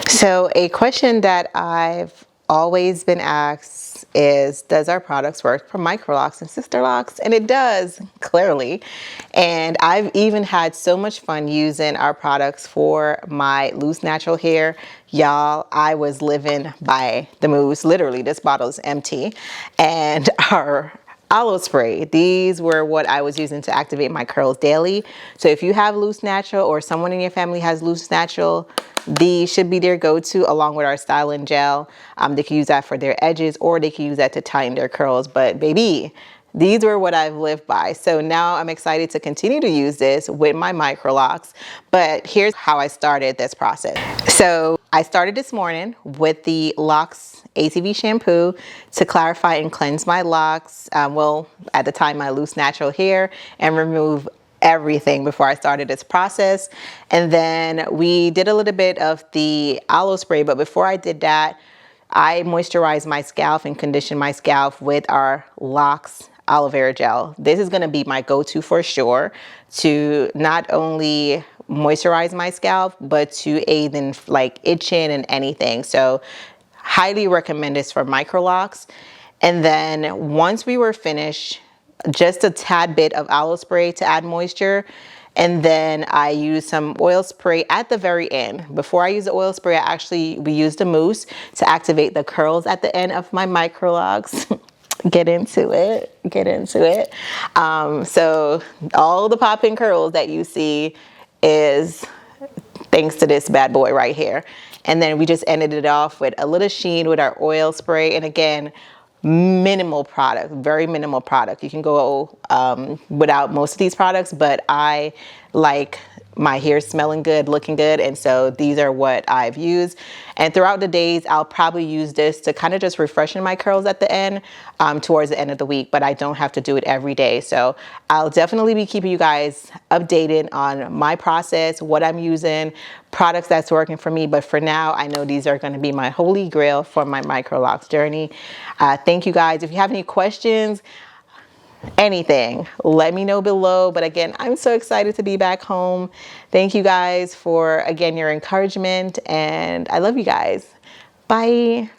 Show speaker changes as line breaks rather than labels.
So a question that I've always been asked is, does our products work for MicroLocs and Sisterlocks? And it does, clearly. And I've even had so much fun using our products for my loose natural hair. Y'all, I was living by the moves. Literally, this bottle is empty. And our aloe spray, these were what I was using to activate my curls daily. So if you have loose natural or someone in your family has loose natural, these should be their go-to along with our styling gel. They can use that for their edges or they can use that to tighten their curls. But baby, these were what I've lived by. So now I'm excited to continue to use this with my MicroLocs. But here's how I started this process. So I started this morning with the Locs ACV shampoo to clarify and cleanse my locks. Well, at the time, my loose natural hair, and remove everything before I started this process. And then we did a little bit of the aloe spray, but before I did that, I moisturized my scalp and conditioned my scalp with our Locs aloe vera gel. This is gonna be my go-to for sure to not only moisturize my scalp, but to aid in like itching and anything. So highly recommend this for MicroLocs. And then once we were finished, just a tad bit of aloe spray to add moisture. And then I used some oil spray at the very end. Before I use the oil spray, we used a mousse to activate the curls at the end of my MicroLocs. Get into it, get into it. So all the popping curls that you see is thanks to this bad boy right here. And then we just ended it off with a little sheen with our oil spray. And again, minimal product, very minimal product. You can go without most of these products, but I like my hair smelling good, looking good. And so these are what I've used. And throughout the days, I'll probably use this to kind of just refreshen my curls at the end, towards the end of the week, but I don't have to do it every day. So I'll definitely be keeping you guys updated on my process, what I'm using, products that's working for me. But for now, I know these are going to be my holy grail for my MicroLocs journey. Thank you guys. If you have any questions, anything, let me know below. But again, I'm so excited to be back home. Thank you guys for, again, your encouragement, and I love you guys. Bye.